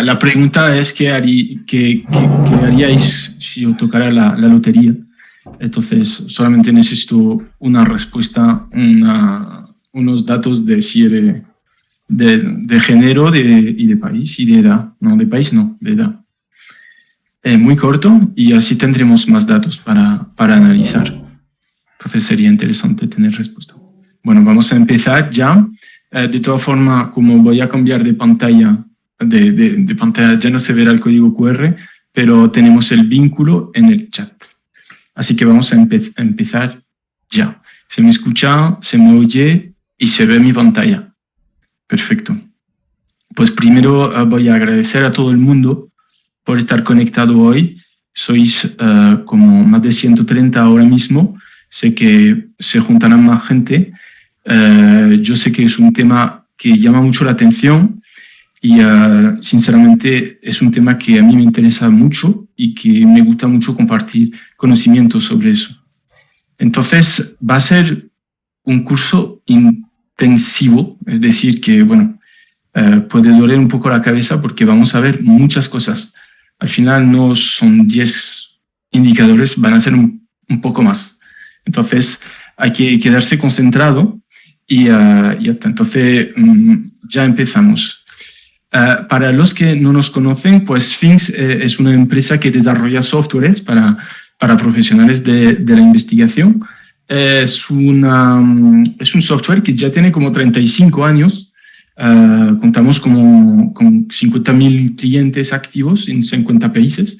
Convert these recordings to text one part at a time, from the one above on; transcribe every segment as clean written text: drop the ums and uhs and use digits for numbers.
la pregunta es qué haríais si os tocara la lotería. Entonces, solamente necesito una respuesta, unos datos de género y de país y de edad. No, de país no, de edad. Muy corto y así tendremos más datos para analizar. Entonces sería interesante tener respuesta. Bueno, vamos a empezar ya. De todas formas, como voy a cambiar de pantalla, de pantalla ya no se verá el código QR, pero tenemos el vínculo en el chat. Así que vamos a empezar ya. Se me escucha, se me oye y se ve mi pantalla. Perfecto. Pues primero voy a agradecer a todo el mundo por estar conectado hoy. Sois como más de 130 ahora mismo. Sé que se juntarán más gente. Yo sé que es un tema que llama mucho la atención y sinceramente es un tema que a mí me interesa mucho y que me gusta mucho compartir conocimientos sobre eso. Entonces va a ser un curso intensivo, es decir que bueno, puede doler un poco la cabeza porque vamos a ver muchas cosas. Al final no son 10 indicadores, van a ser un poco más. Entonces hay que quedarse concentrado y ya está. Entonces ya empezamos. Para los que no nos conocen, pues Sphinx es una empresa que desarrolla softwares para profesionales de la investigación. Es un software que ya tiene como 35 años. Contamos con 50.000 clientes activos en 50 países.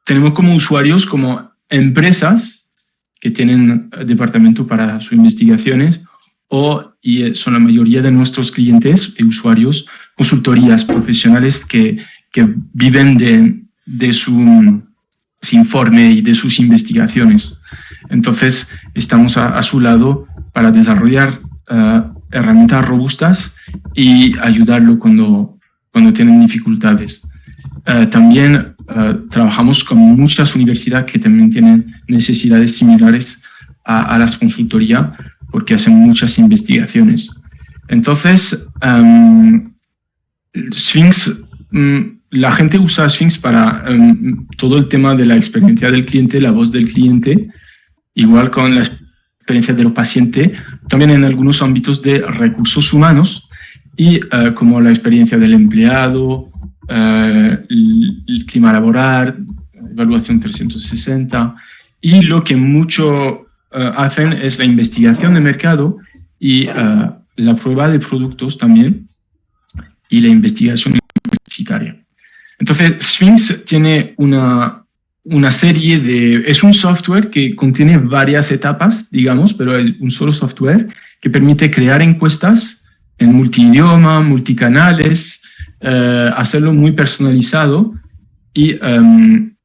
Tenemos como usuarios, como empresas que tienen departamento para sus investigaciones y son la mayoría de nuestros clientes y usuarios, consultorías profesionales que viven de su informe y de sus investigaciones. Entonces, estamos a su lado para desarrollar herramientas robustas y ayudarlo cuando tienen dificultades. También trabajamos con muchas universidades que también tienen necesidades similares a las consultorías porque hacen muchas investigaciones. Entonces, Sphinx, la gente usa Sphinx para todo el tema de la experiencia del cliente, la voz del cliente, igual con la experiencia del paciente, también en algunos ámbitos de recursos humanos y como la experiencia del empleado, el clima laboral, evaluación 360, y lo que mucho hacen es la investigación de mercado y la prueba de productos también y la investigación universitaria. Entonces, Sphinx tiene una serie es un software que contiene varias etapas, digamos, pero es un solo software que permite crear encuestas en multidioma, multicanales, hacerlo muy personalizado y en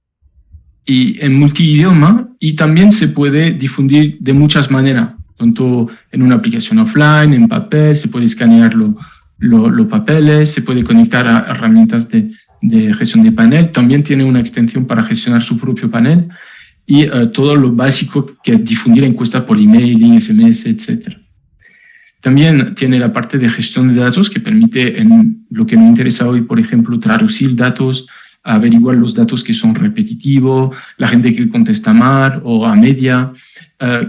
multidioma, y también se puede difundir de muchas maneras, tanto en una aplicación offline, en papel, se puede escanear los papeles, se puede conectar a herramientas de gestión de panel, también tiene una extensión para gestionar su propio panel y todo lo básico que es difundir encuestas por emailing, SMS, etc. También tiene la parte de gestión de datos que permite, en lo que me interesa hoy, por ejemplo, traducir datos, averiguar los datos que son repetitivos, la gente que contesta mal o a media,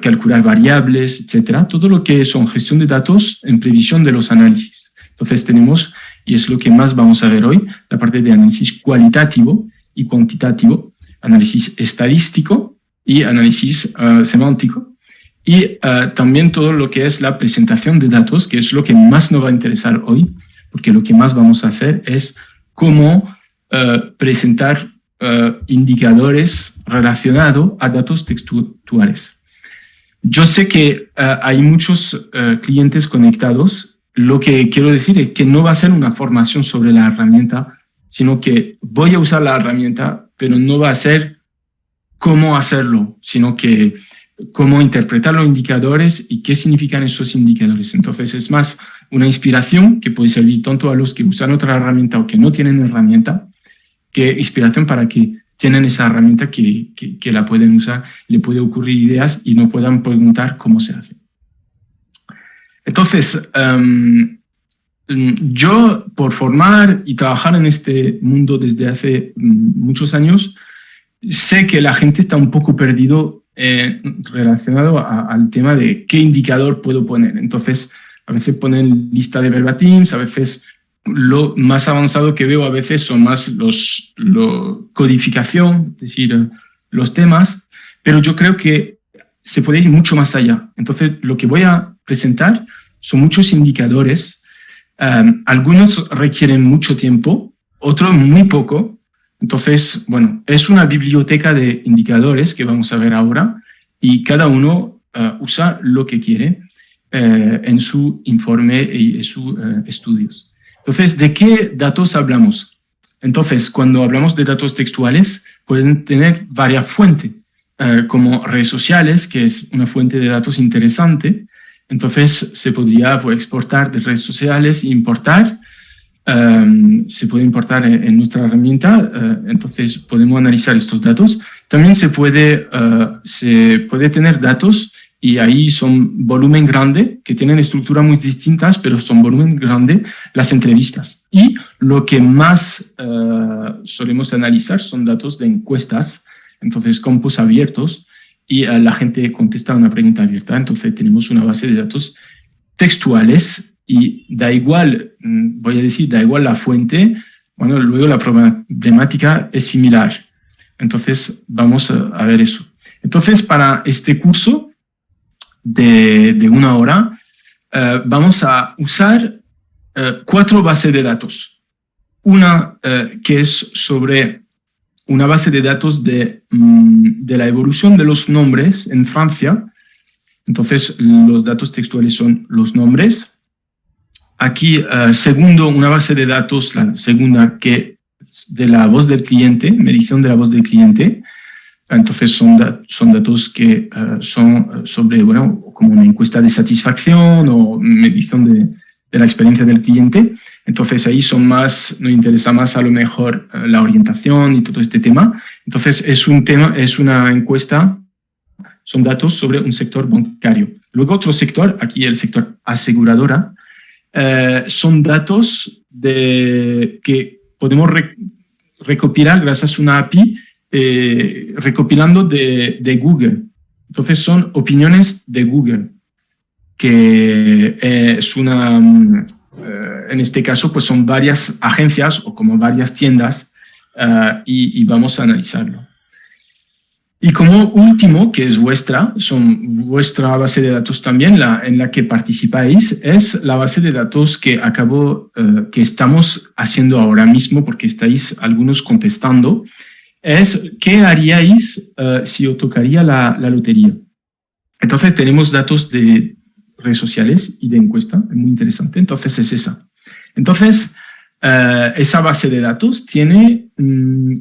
calcular variables, etc. Todo lo que son gestión de datos en previsión de los análisis. Entonces tenemos, y es lo que más vamos a ver hoy, la parte de análisis cualitativo y cuantitativo, análisis estadístico y análisis semántico, y también todo lo que es la presentación de datos, que es lo que más nos va a interesar hoy, porque lo que más vamos a hacer es cómo presentar indicadores relacionados a datos textuales. Yo sé que hay muchos clientes conectados. Lo que quiero decir es que no va a ser una formación sobre la herramienta, sino que voy a usar la herramienta, pero no va a ser cómo hacerlo, sino que cómo interpretar los indicadores y qué significan esos indicadores. Entonces es más una inspiración que puede servir tanto a los que usan otra herramienta o que no tienen herramienta, que inspiración para que tienen esa herramienta que la pueden usar, le puede ocurrir ideas y no puedan preguntar cómo se hace. Entonces, Yo, por formar y trabajar en este mundo desde hace muchos años, sé que la gente está un poco perdido relacionado al tema de qué indicador puedo poner. Entonces, a veces ponen lista de verbatims, a veces lo más avanzado que veo a veces son más codificación, es decir, los temas, pero yo creo que se puede ir mucho más allá. Entonces, lo que voy a presentar son muchos indicadores. Algunos requieren mucho tiempo, otros muy poco. Entonces, bueno, es una biblioteca de indicadores que vamos a ver ahora y cada uno usa lo que quiere en su informe y en sus estudios. Entonces, ¿de qué datos hablamos? Entonces, cuando hablamos de datos textuales, pueden tener varias fuentes, como redes sociales, que es una fuente de datos interesante. Entonces, se podría exportar de redes sociales e importar. Se puede importar en nuestra herramienta, entonces podemos analizar estos datos. También se puede tener datos y ahí son volumen grande, que tienen estructuras muy distintas, pero son volumen grande las entrevistas. Y lo que más solemos analizar son datos de encuestas, entonces campos abiertos, y la gente contesta una pregunta abierta. Entonces tenemos una base de datos textuales y da igual, voy a decir, da igual la fuente, bueno, luego la problemática es similar. Entonces vamos a ver eso. Entonces para este curso de 1 hora vamos a usar 4 bases de datos. Una que es sobre una base de datos de la evolución de los nombres en Francia. Entonces, los datos textuales son los nombres. Aquí, segundo, una base de datos, la segunda, que de la voz del cliente, medición de la voz del cliente. Entonces, son datos que son sobre, bueno, como una encuesta de satisfacción o medición de la experiencia del cliente. Entonces, ahí nos interesa más a lo mejor la orientación y todo este tema. Entonces, es una encuesta, son datos sobre un sector bancario. Luego, otro sector, aquí el sector aseguradora, son datos que podemos recopilar gracias a una API, recopilando de Google. Entonces, son opiniones de Google, que es en este caso, pues son varias agencias o como varias tiendas, y vamos a analizarlo. Y como último, que es vuestra base de datos también, en la que participáis, es la base de datos que estamos haciendo ahora mismo, porque estáis algunos contestando, es ¿qué haríais si os tocaría la lotería? Entonces tenemos datos de redes sociales y de encuesta, es muy interesante, entonces es esa. Entonces, esa base de datos tiene,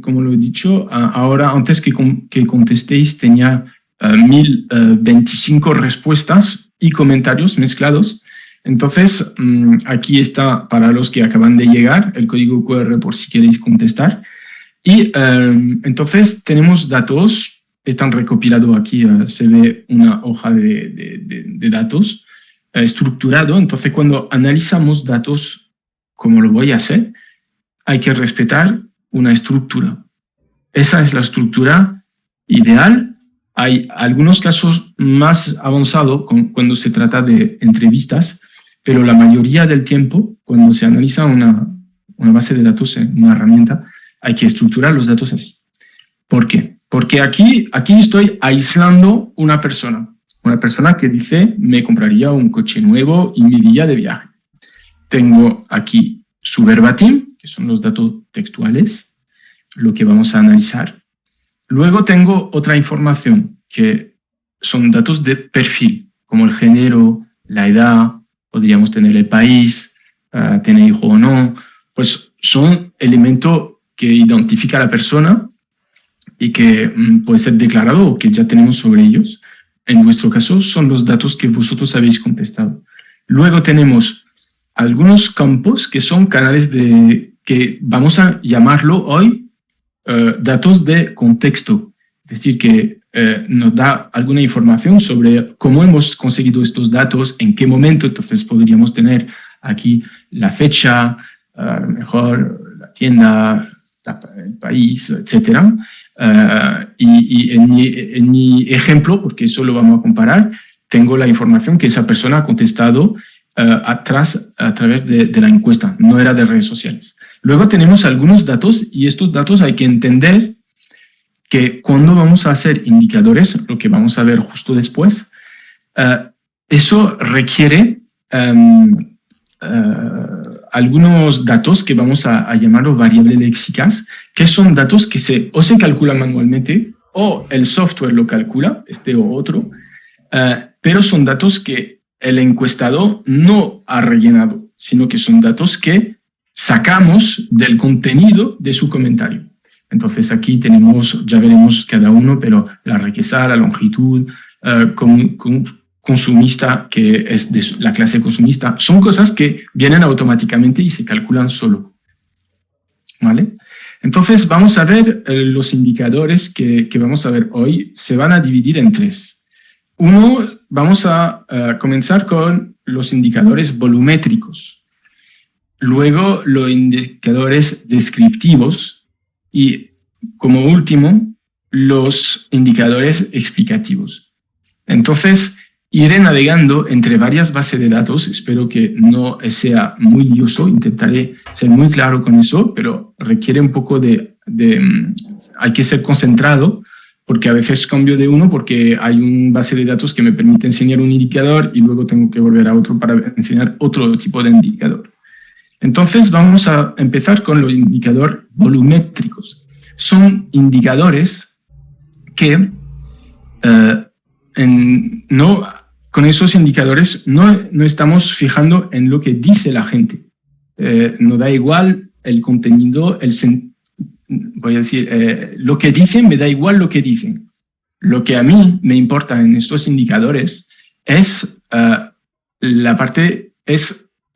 como lo he dicho, ahora antes que contestéis tenía 1025 respuestas y comentarios mezclados. Entonces, aquí está para los que acaban de llegar el código QR por si queréis contestar. Y entonces tenemos datos, están recopilados aquí, se ve una hoja de datos estructurado. Entonces, cuando analizamos datos, como lo voy a hacer, hay que respetar una estructura. Esa es la estructura ideal. Hay algunos casos más avanzados cuando se trata de entrevistas, pero la mayoría del tiempo, cuando se analiza una base de datos en una herramienta, hay que estructurar los datos así. ¿Por qué? Porque aquí estoy aislando una persona que dice, me compraría un coche nuevo y me iría de viaje. Tengo aquí su verbatim, que son los datos textuales, lo que vamos a analizar. Luego tengo otra información, que son datos de perfil, como el género, la edad, podríamos tener el país, tener hijo o no. Pues son elementos que identifica a la persona y que puede ser declarado o que ya tenemos sobre ellos. En vuestro caso, son los datos que vosotros habéis contestado. Luego tenemos algunos campos que son canales que vamos a llamarlo hoy datos de contexto. Es decir, que nos da alguna información sobre cómo hemos conseguido estos datos, en qué momento. Entonces podríamos tener aquí la fecha, a lo mejor la tienda, el país, etc. Y en mi ejemplo, porque eso lo vamos a comparar, tengo la información que esa persona ha contestado a través de la encuesta, no era de redes sociales. Luego tenemos algunos datos y estos datos hay que entender que cuando vamos a hacer indicadores, lo que vamos a ver justo después, eso requiere algunos datos que vamos a llamarlos variables léxicas, que son datos que o se calculan manualmente o el software lo calcula, este o otro, pero son datos que el encuestador no ha rellenado, sino que son datos que sacamos del contenido de su comentario. Entonces aquí tenemos, ya veremos cada uno, pero la riqueza, la longitud, consumista, que es de la clase consumista, son cosas que vienen automáticamente y se calculan solo. ¿Vale? Entonces vamos a ver los indicadores que vamos a ver hoy, se van a dividir en tres. Uno, vamos a comenzar con los indicadores volumétricos. Luego, los indicadores descriptivos. Y, como último, los indicadores explicativos. Entonces, iré navegando entre varias bases de datos. Espero que no sea muy lioso. Intentaré ser muy claro con eso, pero requiere un poco hay que ser concentrado, porque a veces cambio de uno porque hay una base de datos que me permite enseñar un indicador y luego tengo que volver a otro para enseñar otro tipo de indicador. Entonces vamos a empezar con los indicadores volumétricos. Son indicadores que con esos indicadores no estamos fijando en lo que dice la gente. No da igual el contenido, voy a decir, lo que dicen, me da igual lo que dicen. Lo que a mí me importa en estos indicadores es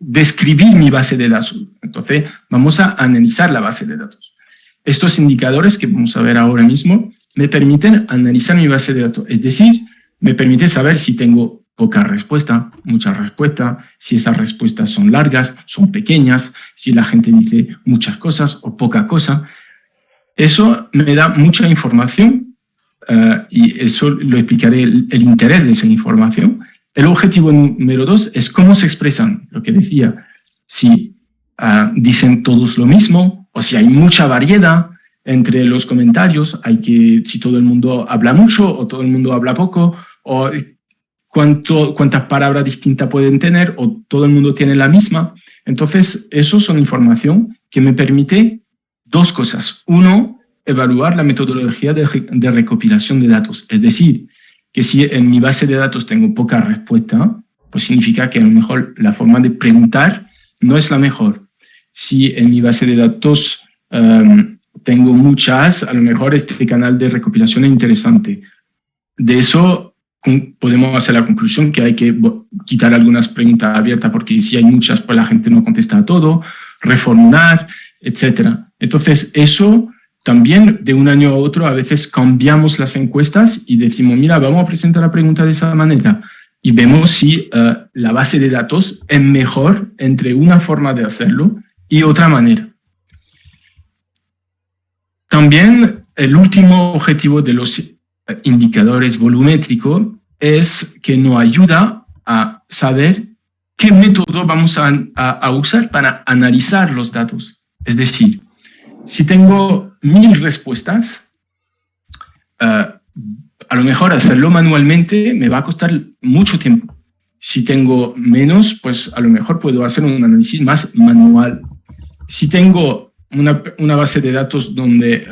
describir mi base de datos. Entonces, vamos a analizar la base de datos. Estos indicadores que vamos a ver ahora mismo me permiten analizar mi base de datos. Es decir, me permite saber si tengo poca respuesta, mucha respuesta, si esas respuestas son largas, son pequeñas, si la gente dice muchas cosas o poca cosa. Eso me da mucha información y eso lo explicaré el interés de esa información. El objetivo número 2 es cómo se expresan, lo que decía, si dicen todos lo mismo o si hay mucha variedad entre los comentarios, si todo el mundo habla mucho o todo el mundo habla poco, o cuántas palabras distintas pueden tener o todo el mundo tiene la misma. Entonces, eso son información que me permite dos cosas. Uno, evaluar la metodología de recopilación de datos, es decir, que si en mi base de datos tengo poca respuesta, pues significa que a lo mejor la forma de preguntar no es la mejor. Si en mi base de datos tengo muchas, a lo mejor este canal de recopilación es interesante. De eso podemos hacer la conclusión que hay que quitar algunas preguntas abiertas porque si hay muchas, pues la gente no contesta a todo, reformular, etc. Entonces, eso también de un año a otro a veces cambiamos las encuestas y decimos, mira, vamos a presentar la pregunta de esa manera y vemos si la base de datos es mejor entre una forma de hacerlo y otra manera. También el último objetivo de los indicadores volumétricos es que nos ayuda a saber qué método vamos a usar para analizar los datos. Es decir, si tengo 1000 respuestas, a lo mejor hacerlo manualmente me va a costar mucho tiempo. Si tengo menos, pues a lo mejor puedo hacer un análisis más manual. Si tengo una base de datos donde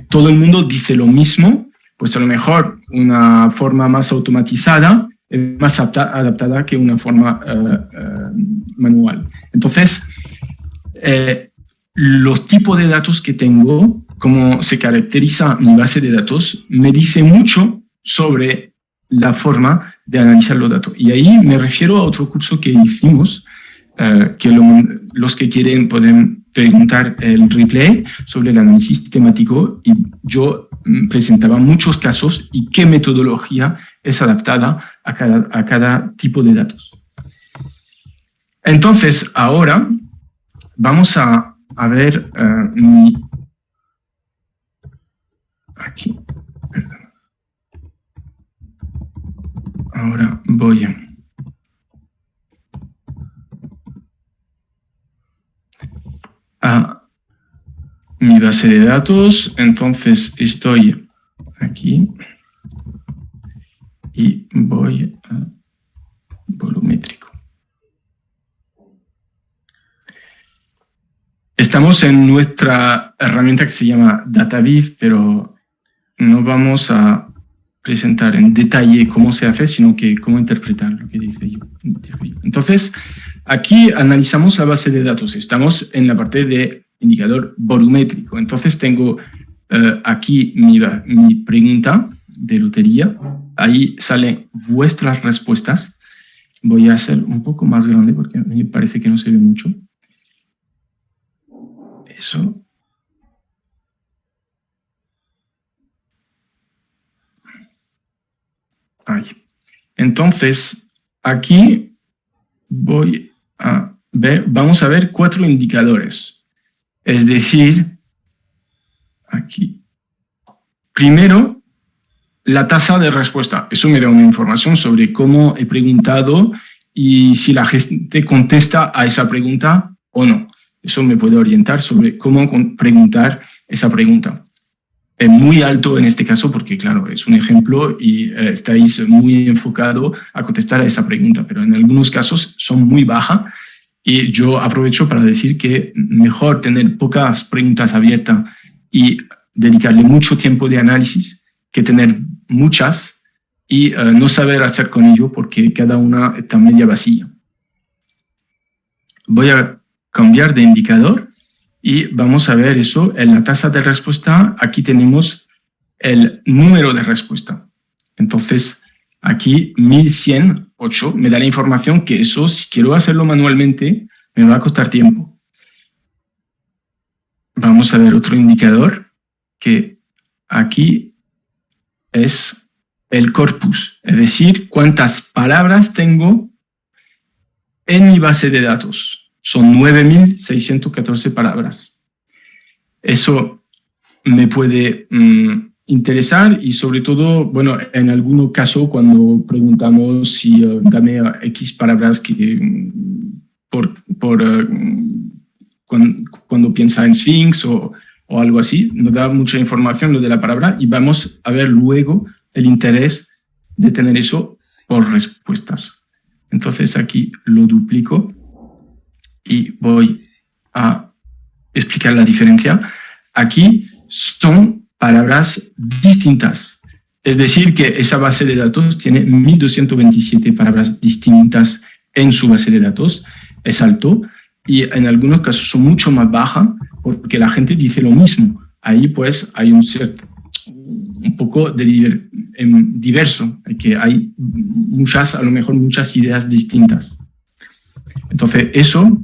todo el mundo dice lo mismo, pues a lo mejor una forma más automatizada es más adaptada que una forma manual. Entonces, los tipos de datos que tengo, cómo se caracteriza mi base de datos, me dice mucho sobre la forma de analizar los datos. Y ahí me refiero a otro curso que hicimos, que los que quieren pueden preguntar el replay sobre el análisis sistemático, y yo presentaba muchos casos y qué metodología es adaptada a cada tipo de datos. Entonces, ahora vamos a ver aquí, perdón. Ahora voy a mi base de datos, entonces estoy aquí y voy a volumétrico. Estamos en nuestra herramienta que se llama DataViz, pero no vamos a presentar en detalle cómo se hace, sino que cómo interpretar lo que dice yo. Entonces, aquí analizamos la base de datos. Estamos en la parte de indicador volumétrico. Entonces, tengo aquí mi pregunta de lotería. Ahí salen vuestras respuestas. Voy a hacer un poco más grande porque me parece que no se ve mucho. Eso. Ahí. Entonces, aquí voy a ver, vamos a ver 4 indicadores. Es decir, aquí. Primero, la tasa de respuesta. Eso me da una información sobre cómo he preguntado y si la gente contesta a esa pregunta o no. Eso me puede orientar sobre cómo preguntar esa pregunta. Es muy alto en este caso porque, claro, es un ejemplo y estáis muy enfocado a contestar a esa pregunta, pero en algunos casos son muy bajas y yo aprovecho para decir que mejor tener pocas preguntas abiertas y dedicarle mucho tiempo de análisis que tener muchas y no saber hacer con ello porque cada una está media vacía. Voy a cambiar de indicador y vamos a ver eso. En la tasa de respuesta, aquí tenemos el número de respuesta. Entonces, aquí 1108 me da la información que eso, si quiero hacerlo manualmente, me va a costar tiempo. Vamos a ver otro indicador que aquí es el corpus, es decir, cuántas palabras tengo en mi base de datos. Son 9.614 palabras. Eso me puede interesar y sobre todo, bueno, en algún caso cuando preguntamos si dame X palabras que cuando piensa en Sphinx o algo así, nos da mucha información lo de la palabra y vamos a ver luego el interés de tener eso por respuestas. Entonces aquí lo duplico y voy a explicar la diferencia. Aquí son palabras distintas. Es decir, que esa base de datos tiene 1227 palabras distintas en su base de datos. Es alto y en algunos casos son mucho más bajas porque la gente dice lo mismo. Ahí pues hay un poco de diverso, que hay a lo mejor muchas ideas distintas. Entonces eso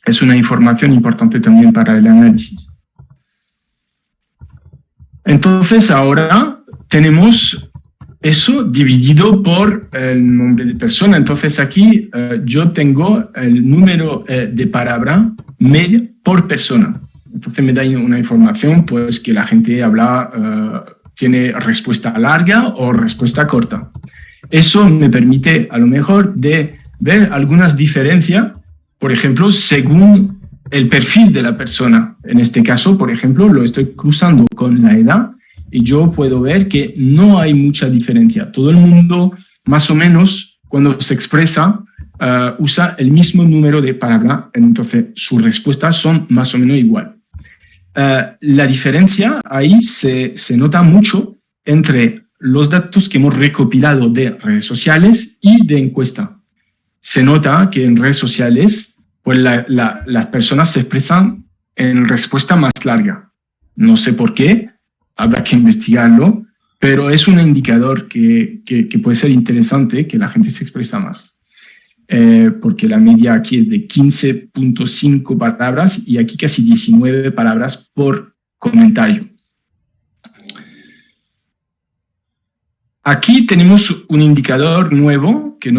es una información importante también para el análisis. Entonces ahora tenemos eso dividido por el nombre de persona. Entonces aquí yo tengo el número de palabra media por persona. Entonces me da una información pues que la gente habla, tiene respuesta larga o respuesta corta. Eso me permite a lo mejor de ver algunas diferencias, por ejemplo, según el perfil de la persona. En este caso, por ejemplo, lo estoy cruzando con la edad y yo puedo ver que no hay mucha diferencia. Todo el mundo, más o menos, cuando se expresa, usa el mismo número de palabras, entonces sus respuestas son más o menos igual. La diferencia ahí se nota mucho entre los datos que hemos recopilado de redes sociales y de encuesta. Se nota que en redes sociales pues las personas se expresan en respuesta más larga. No sé por qué, habrá que investigarlo, pero es un indicador que puede ser interesante que la gente se expresa más. Porque la media aquí es de 15.5 palabras y aquí casi 19 palabras por comentario. Aquí tenemos un indicador nuevo que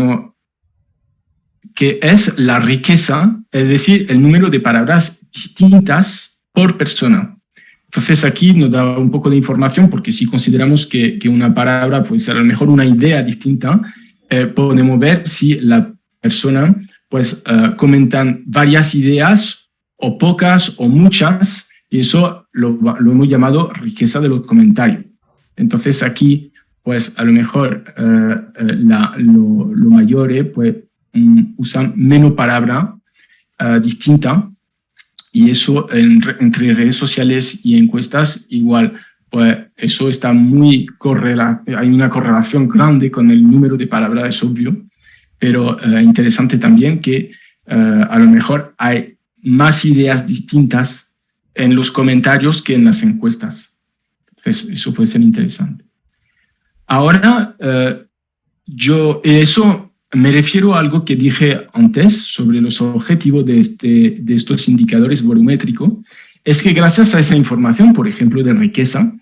que es la riqueza, es decir, el número de palabras distintas por persona. Entonces aquí nos da un poco de información, porque si consideramos que una palabra puede ser a lo mejor una idea distinta, podemos ver si la persona pues comentan varias ideas o pocas o muchas, y eso lo hemos llamado riqueza de los comentarios. Entonces aquí pues a lo mejor lo mayores pues usan menos palabra distinta, y eso entre redes sociales y encuestas igual, pues eso está muy hay una correlación grande con el número de palabras, es obvio, pero interesante también que a lo mejor hay más ideas distintas en los comentarios que en las encuestas. Entonces eso puede ser interesante. Ahora, eso me refiero a algo que dije antes sobre los objetivos de estos indicadores volumétricos. Es que gracias a esa información, por ejemplo, de riqueza,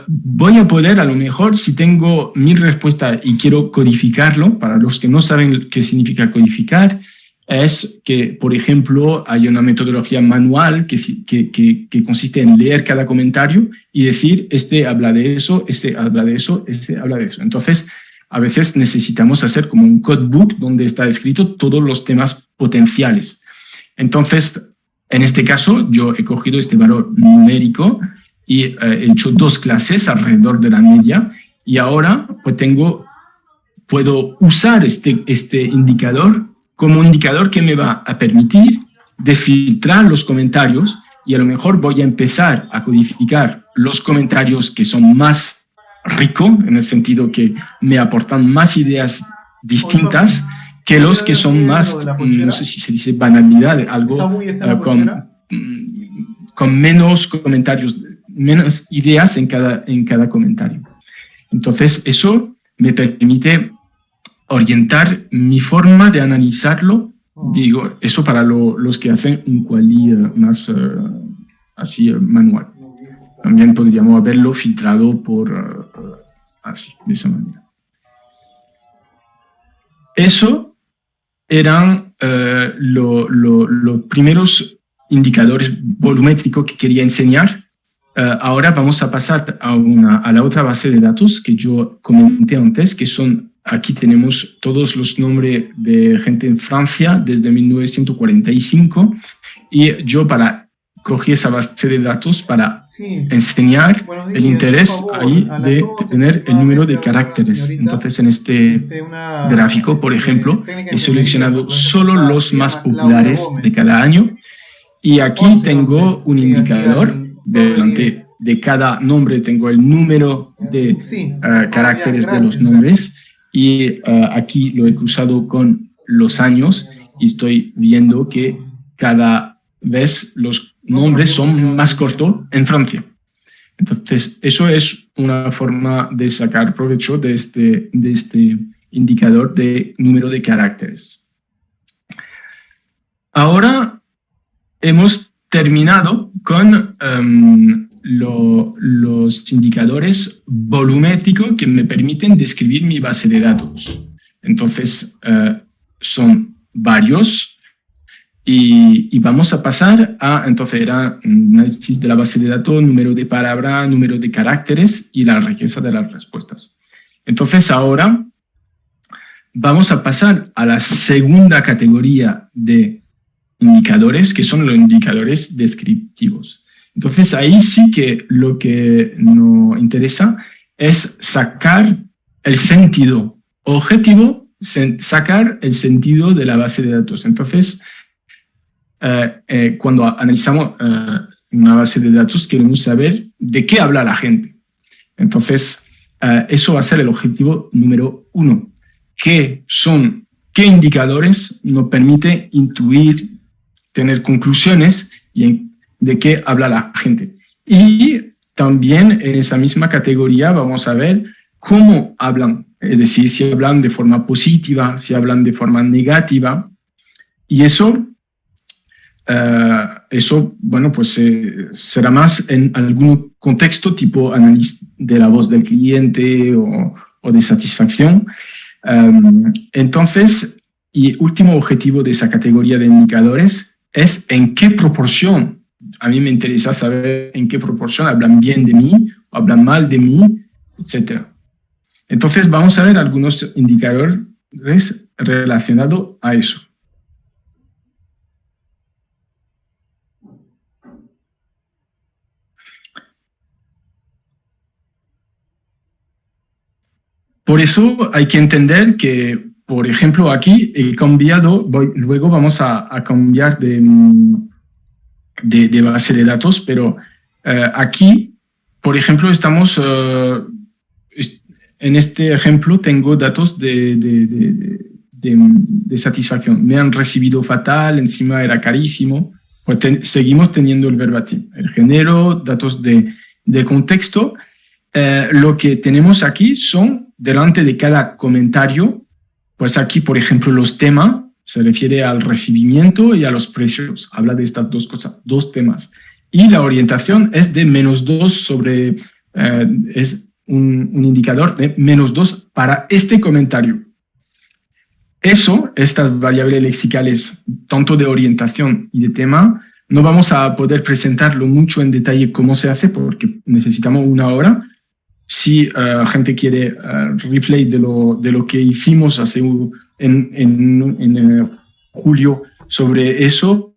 voy a poder, a lo mejor, si tengo 1000 respuestas y quiero codificarlo, para los que no saben qué significa codificar, es que, por ejemplo, hay una metodología manual que consiste en leer cada comentario y decir, este habla de eso, este habla de eso, este habla de eso. Entonces, a veces necesitamos hacer como un codebook donde está escrito todos los temas potenciales. Entonces, en este caso, yo he cogido este valor numérico y he hecho 2 clases alrededor de la media, y ahora pues puedo usar este indicador como un indicador que me va a permitir de filtrar los comentarios, y a lo mejor voy a empezar a codificar los comentarios que son más ricos, en el sentido que me aportan más ideas distintas que los que son más, no sé si se dice banalidad, algo con menos comentarios, menos ideas en cada comentario. Entonces eso me permite orientar mi forma de analizarlo. Digo, eso para los que hacen un quali más así manual. También podríamos haberlo filtrado por así, de esa manera. Eso eran los primeros indicadores volumétricos que quería enseñar. Ahora vamos a pasar a la otra base de datos que yo comenté antes, que son, aquí tenemos todos los nombres de gente en Francia desde 1945, y yo cogí esa base de datos para enseñar el interés ahí de tener el número de caracteres. Entonces, en este gráfico, por ejemplo, he seleccionado solo los más populares de cada año, y aquí tengo un indicador. Delante de cada nombre tengo el número de caracteres de los nombres, y aquí lo he cruzado con los años, y estoy viendo que cada vez los nombres son más cortos en Francia. Entonces, eso es una forma de sacar provecho de este indicador de número de caracteres. Ahora hemos terminado con los indicadores volumétricos que me permiten describir mi base de datos. Entonces, son varios, y vamos a pasar entonces era análisis de la base de datos, número de palabras, número de caracteres y la riqueza de las respuestas. Entonces, ahora vamos a pasar a la segunda categoría de indicadores, que son los indicadores descriptivos. Entonces, ahí sí que lo que nos interesa es sacar el sentido objetivo, sacar el sentido de la base de datos. Entonces, cuando analizamos una base de datos, queremos saber de qué habla la gente. Entonces, eso va a ser el objetivo número 1. ¿Qué indicadores nos permite intuir, tener conclusiones de qué habla la gente? Y también en esa misma categoría vamos a ver cómo hablan, es decir, si hablan de forma positiva, si hablan de forma negativa, y eso bueno, pues será más en algún contexto tipo análisis de la voz del cliente o de satisfacción. Entonces, y último objetivo de esa categoría de indicadores es en qué proporción. A mí me interesa saber en qué proporción hablan bien de mí, o hablan mal de mí, etc. Entonces vamos a ver algunos indicadores relacionados a eso. Por eso hay que entender que, por ejemplo, aquí he cambiado, luego vamos a cambiar de base de datos, pero aquí, por ejemplo, estamos, en este ejemplo tengo datos de satisfacción. Me han recibido fatal, encima era carísimo. Pues seguimos teniendo el verbatim, el género, datos de contexto. Lo que tenemos aquí son, delante de cada comentario, pues aquí, por ejemplo, los temas, se refiere al recibimiento y a los precios. Habla de estas dos cosas, dos temas. Y la orientación es de -2 sobre, es un indicador de -2 para este comentario. Eso, estas variables lexicales, tanto de orientación y de tema, no vamos a poder presentarlo mucho en detalle cómo se hace porque necesitamos una hora. Si gente quiere replay de lo que hicimos en julio sobre eso,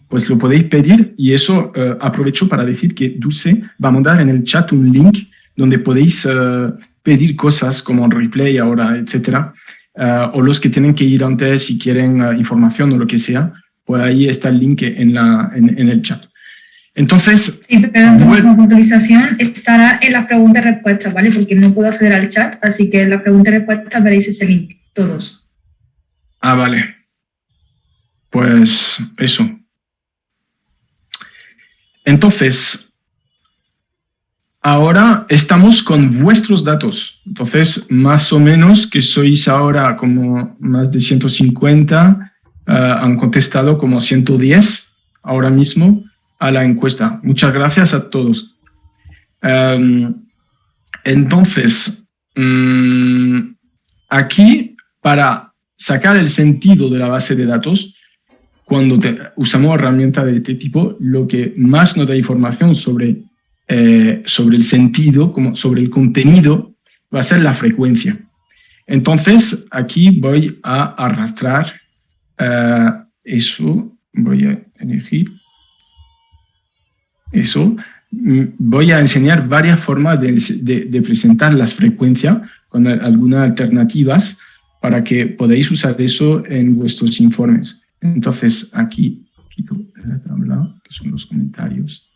pues lo podéis pedir y eso aprovecho para decir que Dulce va a mandar en el chat un link donde podéis pedir cosas como replay ahora, etcétera, o los que tienen que ir antes si quieren información o lo que sea, pues ahí está el link en el chat. Entonces, sí, pero como puntualización estará en las preguntas y respuestas, ¿vale? Porque no puedo acceder al chat, así que en las preguntas y respuestas veréis ese link, todos. Ah, vale. Pues eso. Entonces, ahora estamos con vuestros datos. Entonces, más o menos que sois ahora como más de 150, han contestado como 110 ahora mismo a la encuesta. Muchas gracias a todos. Entonces, aquí, para sacar el sentido de la base de datos, cuando usamos herramientas de este tipo, lo que más nos da información sobre el sentido, como sobre el contenido, va a ser la frecuencia. Entonces, aquí voy a arrastrar eso, voy a elegir eso. Voy a enseñar varias formas de presentar las frecuencias con algunas alternativas para que podáis usar eso en vuestros informes. Entonces, aquí quito la tabla, que son los comentarios.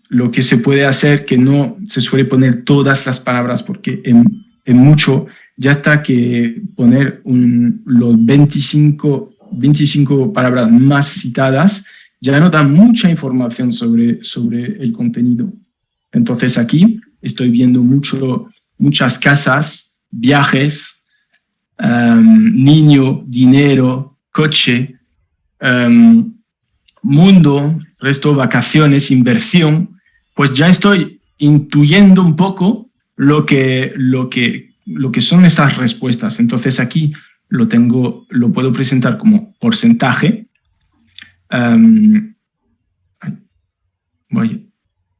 Lo que se puede hacer, que no se suele poner todas las palabras, porque en mucho ya está que poner los 25 palabras más citadas, ya no da mucha información sobre el contenido. Entonces aquí estoy viendo muchas casas, viajes, niño, dinero, coche, mundo, resto, vacaciones, inversión. Pues ya estoy intuyendo un poco lo que son estas respuestas. Entonces aquí lo puedo presentar como porcentaje.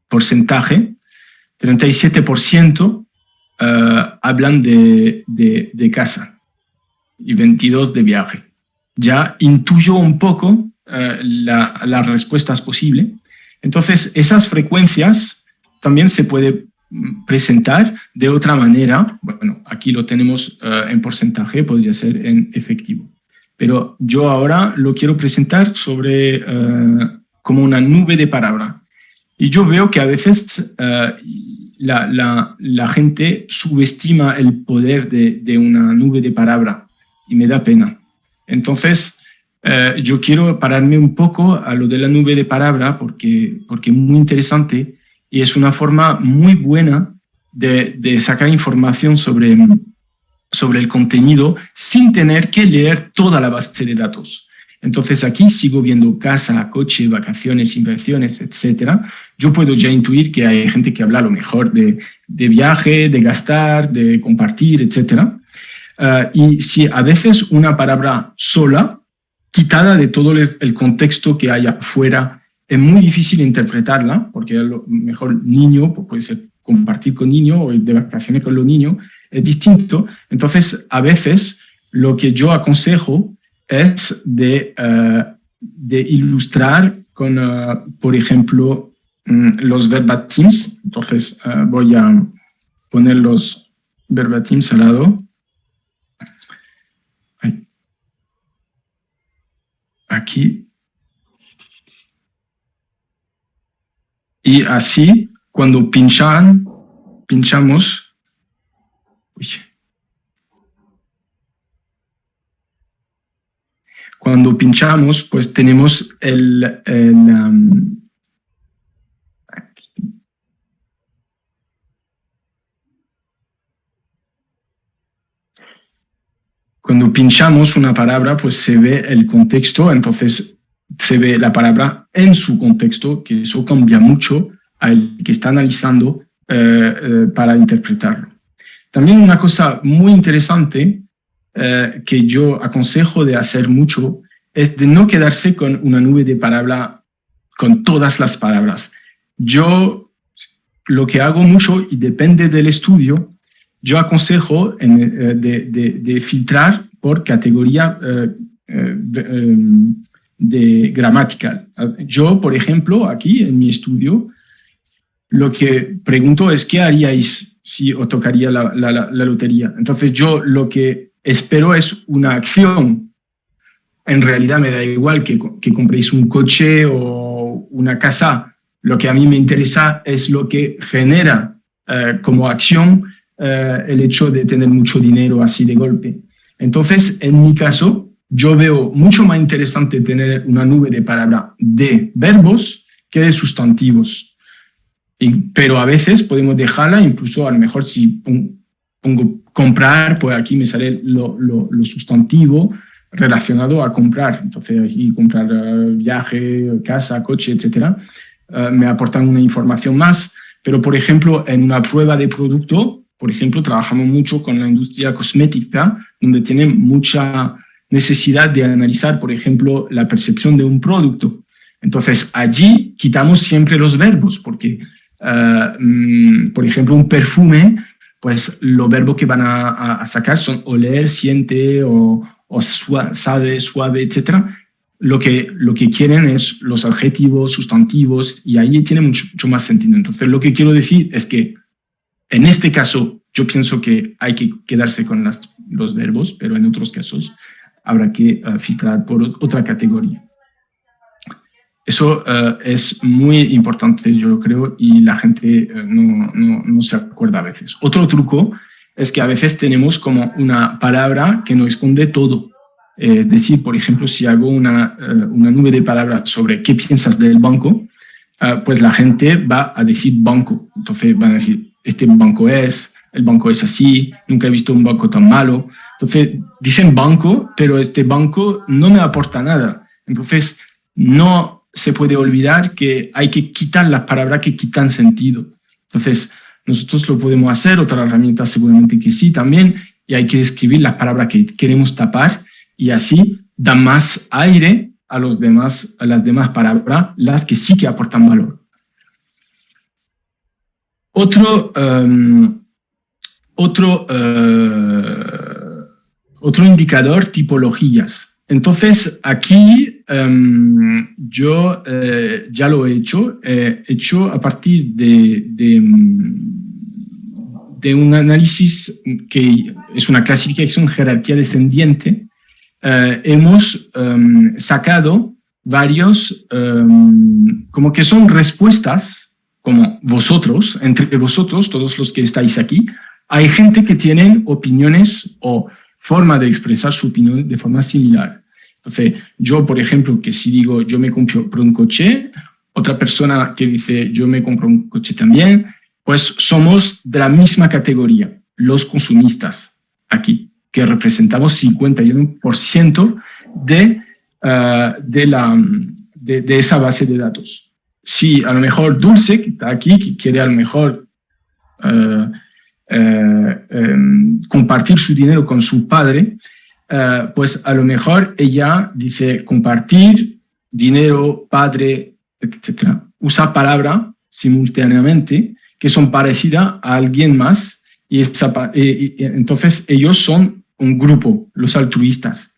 Porcentaje, 37% hablan de casa y 22% de viaje. Ya intuyo un poco las respuestas posibles. Entonces, esas frecuencias también se puede presentar de otra manera. Bueno, aquí lo tenemos en porcentaje, podría ser en efectivo. Pero yo ahora lo quiero presentar como una nube de palabra. Y yo veo que a veces la gente subestima el poder de una nube de palabra y me da pena. Entonces, yo quiero pararme un poco a lo de la nube de palabra porque es muy interesante y es una forma muy buena de sacar información sobre el contenido sin tener que leer toda la base de datos. Entonces aquí sigo viendo casa, coche, vacaciones, inversiones, etc. Yo puedo ya intuir que hay gente que habla a lo mejor de viaje, de gastar, de compartir, etc. Y si a veces una palabra sola, quitada de todo el contexto que hay afuera, es muy difícil interpretarla, porque a lo mejor niño, pues puede ser compartir con niño o de vacaciones con los niños, es distinto. Entonces, a veces lo que yo aconsejo es de ilustrar con, por ejemplo, los verbatims. Entonces, voy a poner los verbatims al lado. Aquí. Y así, cuando pinchamos, cuando pinchamos, pues tenemos cuando pinchamos una palabra, pues se ve el contexto, entonces se ve la palabra en su contexto, que eso cambia mucho al que está analizando para interpretarlo. También una cosa muy interesante que yo aconsejo de hacer mucho es de no quedarse con una nube de palabra, con todas las palabras. Yo lo que hago mucho, y depende del estudio, yo aconsejo de filtrar por categoría de gramatical. Yo, por ejemplo, aquí en mi estudio, lo que pregunto es ¿qué haríais si os tocaría la lotería? Entonces yo lo que espero es una acción. En realidad me da igual que compréis un coche o una casa. Lo que a mí me interesa es lo que genera como acción el hecho de tener mucho dinero así de golpe. Entonces, en mi caso, yo veo mucho más interesante tener una nube de palabra de verbos que de sustantivos. Pero a veces podemos dejarla, incluso a lo mejor si pongo comprar, pues aquí me sale lo sustantivo relacionado a comprar. Entonces, aquí comprar viaje, casa, coche, etcétera, me aportan una información más. Pero, por ejemplo, en una prueba de producto, por ejemplo, trabajamos mucho con la industria cosmética, donde tienen mucha necesidad de analizar, por ejemplo, la percepción de un producto. Entonces, allí quitamos siempre los verbos, porque, por ejemplo, un perfume, pues los verbos que van a sacar son oler, siente o sabe, suave, etc. Lo que quieren es los adjetivos, sustantivos, y ahí tiene mucho más sentido. Entonces, lo que quiero decir es que en este caso, yo pienso que hay que quedarse con los verbos, pero en otros casos habrá que filtrar por otra categoría. Eso es muy importante, yo creo, y la gente no se acuerda a veces. Otro truco es que a veces tenemos como una palabra que no esconde todo. Es decir, por ejemplo, si hago una nube de palabras sobre qué piensas del banco, pues la gente va a decir banco. Entonces van a decir, el banco es así, nunca he visto un banco tan malo. Entonces dicen banco, pero este banco no me aporta nada. Entonces no se puede olvidar que hay que quitar las palabras que quitan sentido. Entonces nosotros lo podemos hacer, otras herramientas seguramente que sí también, y hay que escribir las palabras que queremos tapar y así da más a las demás palabras, las que sí que aportan valor. Otro indicador, tipologías. Entonces, aquí yo ya lo he hecho a partir de un análisis que es una clasificación jerarquía descendiente. Hemos sacado varios, como que son respuestas, como vosotros, entre vosotros, todos los que estáis aquí, hay gente que tienen opiniones o forma de expresar su opinión de forma similar. Entonces, yo, por ejemplo, que si digo yo me compro un coche, otra persona que dice yo me compro un coche también, pues somos de la misma categoría, los consumistas, aquí, que representamos 51% de esa base de datos. Si a lo mejor Dulce, que está aquí, que quiere a lo mejor compartir su dinero con su padre, pues a lo mejor ella dice compartir, dinero, padre, etc. Usa palabras simultáneamente que son parecidas a alguien más y entonces ellos son un grupo, los altruistas.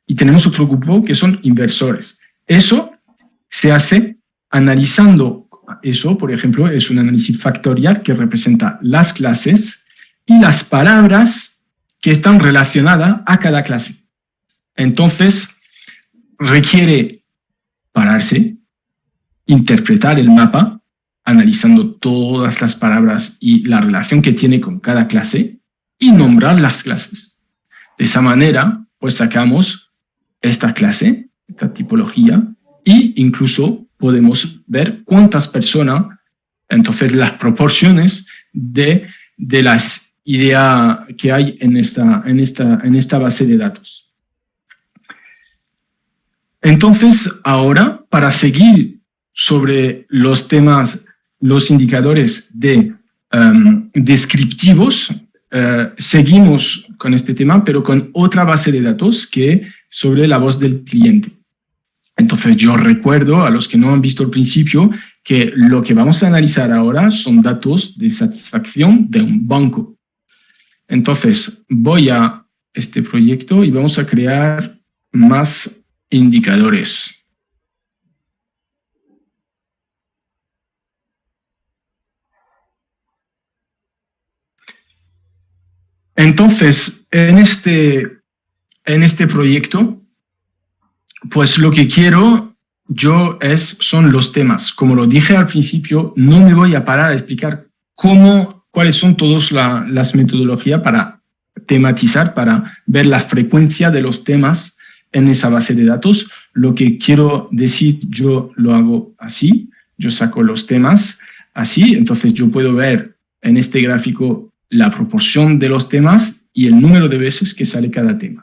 Y tenemos otro grupo que son inversores. Eso se hace analizando eso, por ejemplo, es un análisis factorial que representa las clases y las palabras que están relacionadas a cada clase. Entonces, requiere pararse, interpretar el mapa, analizando todas las palabras y la relación que tiene con cada clase y nombrar las clases. De esa manera, pues sacamos esta clase, esta tipología, e incluso podemos ver cuántas personas, entonces las proporciones de las ideas que hay en esta base de datos. Entonces, ahora, para seguir sobre los temas, los indicadores descriptivos, seguimos con este tema, pero con otra base de datos que sobre la voz del cliente. Entonces yo recuerdo a los que no han visto al principio que lo que vamos a analizar ahora son datos de satisfacción de un banco. Entonces voy a este proyecto y vamos a crear más indicadores. Entonces, en este proyecto, pues lo que quiero yo son los temas. Como lo dije al principio, no me voy a parar a explicar cuáles son todas las metodologías para tematizar, para ver la frecuencia de los temas en esa base de datos. Lo que quiero decir, yo lo hago así, yo saco los temas así, entonces yo puedo ver en este gráfico la proporción de los temas y el número de veces que sale cada tema.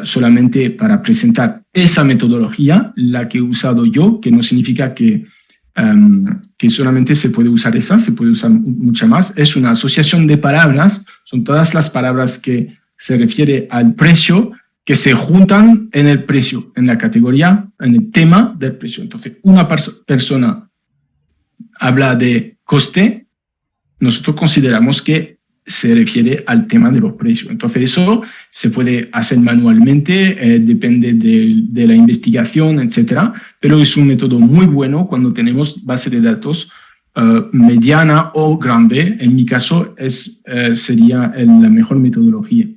Solamente para presentar esa metodología, la que he usado yo, que no significa que solamente se puede usar esa, se puede usar mucha más. Es una asociación de palabras, son todas las palabras que se refieren al precio que se juntan en el precio, en la categoría, en el tema del precio. Entonces, una persona habla de coste, nosotros consideramos que se refiere al tema de los precios. Entonces eso se puede hacer manualmente, depende de la investigación, etcétera, pero es un método muy bueno cuando tenemos base de datos mediana o grande. En mi caso sería la mejor metodología.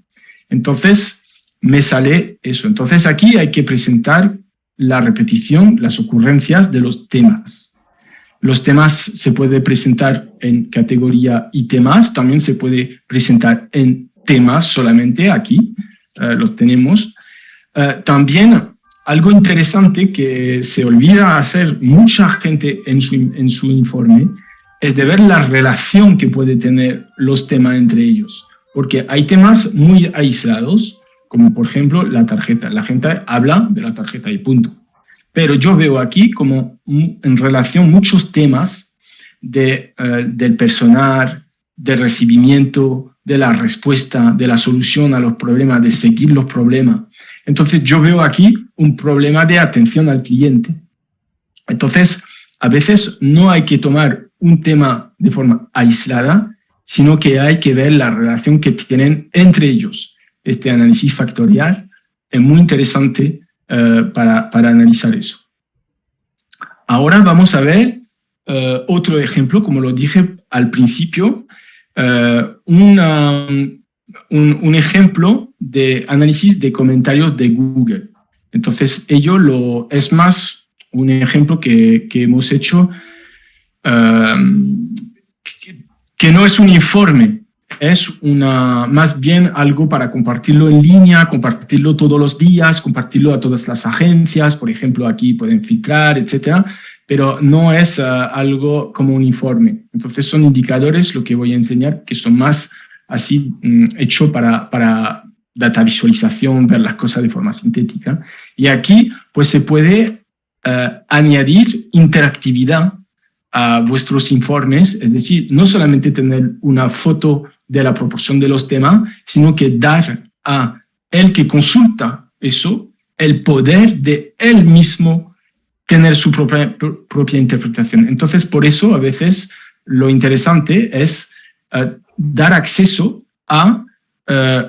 Entonces me sale eso. Entonces aquí hay que presentar la repetición, las ocurrencias de los temas. Los temas se puede presentar en categoría y temas, también se puede presentar en temas solamente, aquí los tenemos. También algo interesante que se olvida hacer mucha gente en su informe es de ver la relación que puede tener los temas entre ellos, porque hay temas muy aislados, como por ejemplo la tarjeta. La gente habla de la tarjeta y punto. Pero yo veo aquí como en relación muchos temas del personal, del recibimiento, de la respuesta, de la solución a los problemas, de seguir los problemas. Entonces yo veo aquí un problema de atención al cliente. Entonces, a veces no hay que tomar un tema de forma aislada, sino que hay que ver la relación que tienen entre ellos. Este análisis factorial es muy interesante para analizar eso. Ahora vamos a ver otro ejemplo, como lo dije al principio, un ejemplo de análisis de comentarios de Google. Entonces, es más un ejemplo que hemos hecho, que no es un informe, es más bien algo para compartirlo en línea, compartirlo todos los días, compartirlo a todas las agencias, por ejemplo, aquí pueden filtrar, etcétera, pero no es algo como un informe. Entonces son indicadores, lo que voy a enseñar, que son más así hechos para data visualización, ver las cosas de forma sintética. Y aquí pues se puede añadir interactividad a vuestros informes, es decir, no solamente tener una foto de la proporción de los temas, sino que dar a el que consulta eso el poder de él mismo tener su propia interpretación. Entonces, por eso, a veces, lo interesante es dar acceso a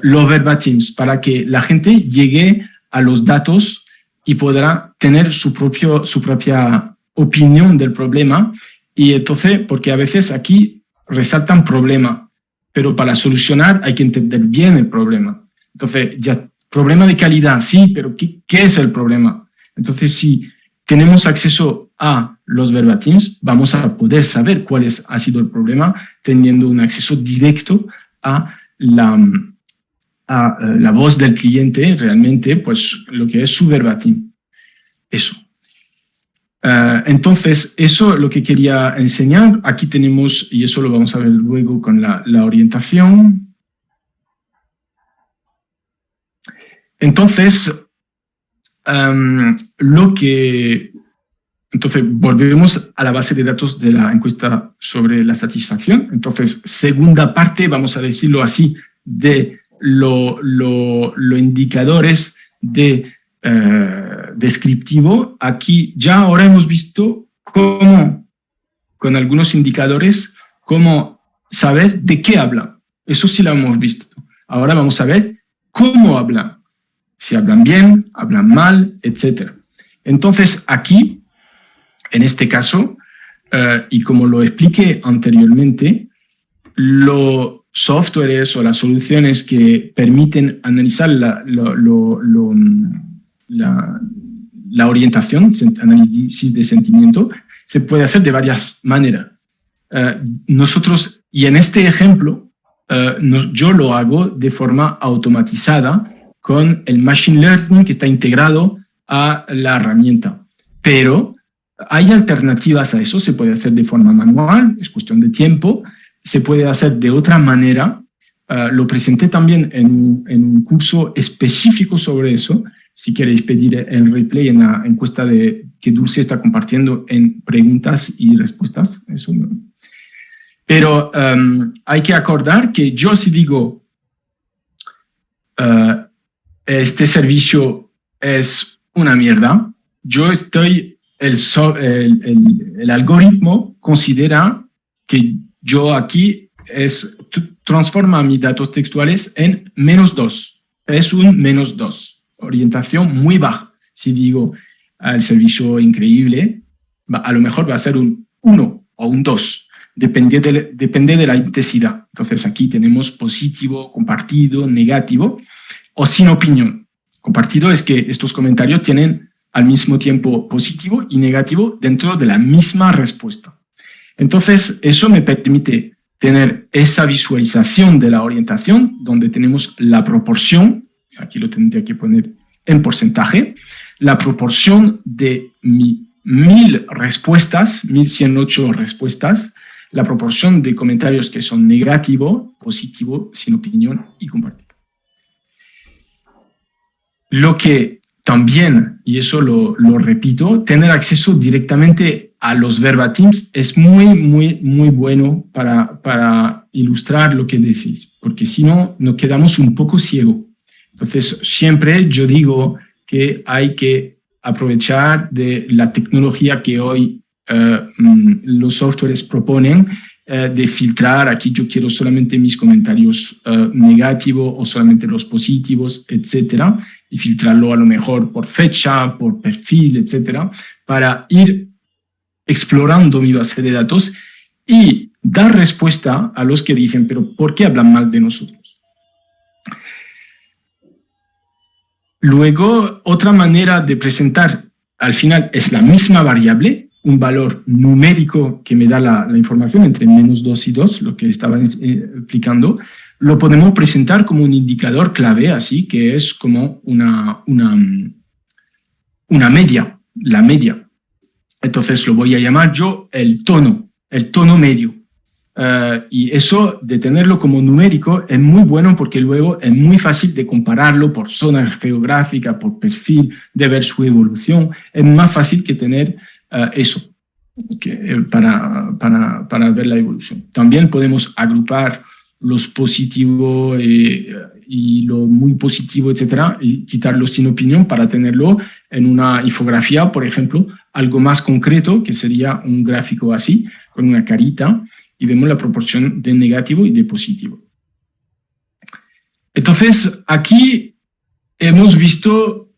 los verbatims para que la gente llegue a los datos y podrá tener su propia opinión del problema. Y entonces, porque a veces aquí resaltan problema, pero para solucionar hay que entender bien el problema. Entonces, ya, problema de calidad, sí, pero ¿qué es el problema? Entonces, si tenemos acceso a los verbatims, vamos a poder saber cuál ha sido el problema, teniendo un acceso directo a la voz del cliente, realmente, pues lo que es su verbatim. Eso. Entonces, eso es lo que quería enseñar. Aquí tenemos, y eso lo vamos a ver luego con la orientación. Entonces, entonces, volvemos a la base de datos de la encuesta sobre la satisfacción. Entonces, segunda parte, vamos a decirlo así, de los indicadores de descriptivo. Aquí ya ahora hemos visto cómo, con algunos indicadores, cómo saber de qué hablan. Eso sí lo hemos visto. Ahora vamos a ver cómo hablan. Si hablan bien, hablan mal, etc. Entonces, aquí, en este caso, y como lo expliqué anteriormente, los softwares o las soluciones que permiten analizar la orientación, análisis de sentimiento, se puede hacer de varias maneras. Nosotros, y en este ejemplo, yo lo hago de forma automatizada con el Machine Learning que está integrado a la herramienta. Pero hay alternativas a eso, se puede hacer de forma manual, es cuestión de tiempo, se puede hacer de otra manera. Lo presenté también en un curso específico sobre eso. Si queréis pedir el replay en la encuesta que Dulce está compartiendo en preguntas y respuestas. Eso no. Pero hay que acordar que yo si digo este servicio es una mierda, el algoritmo considera que yo aquí transforma mis datos textuales en -2. Es un -2. Orientación muy baja. Si digo el servicio increíble, a lo mejor va a ser un 1 o un 2. Depende de la intensidad. Entonces aquí tenemos positivo, compartido, negativo o sin opinión. Compartido es que estos comentarios tienen al mismo tiempo positivo y negativo dentro de la misma respuesta. Entonces, eso me permite tener esa visualización de la orientación, donde tenemos la proporción, aquí lo tendría que poner en porcentaje, la proporción de 1000 respuestas, 1108 respuestas, la proporción de comentarios que son negativo, positivo, sin opinión y compartido. Lo que también, y eso lo repito, tener acceso directamente a los verbatims es muy bueno para ilustrar lo que decís, porque si no, nos quedamos un poco ciegos. Entonces, siempre yo digo que hay que aprovechar de la tecnología que hoy los softwares proponen, de filtrar. Aquí yo quiero solamente mis comentarios negativos o solamente los positivos, etcétera, y filtrarlo a lo mejor por fecha, por perfil, etcétera, para ir explorando mi base de datos y dar respuesta a los que dicen, pero ¿por qué hablan mal de nosotros? Luego, otra manera de presentar, al final, es la misma variable, un valor numérico que me da la información entre -2 y 2, lo que estaba explicando, lo podemos presentar como un indicador clave, así que es como una media, la media. Entonces lo voy a llamar yo el tono medio. Y eso de tenerlo como numérico es muy bueno porque luego es muy fácil de compararlo por zona geográfica, por perfil, de ver su evolución. Es más fácil que tener eso. para ver la evolución. También podemos agrupar los positivos y lo muy positivo, etcétera, y quitarlo sin opinión para tenerlo en una infografía, por ejemplo, algo más concreto, que sería un gráfico así, con una carita, y vemos la proporción de negativo y de positivo. Entonces, aquí hemos visto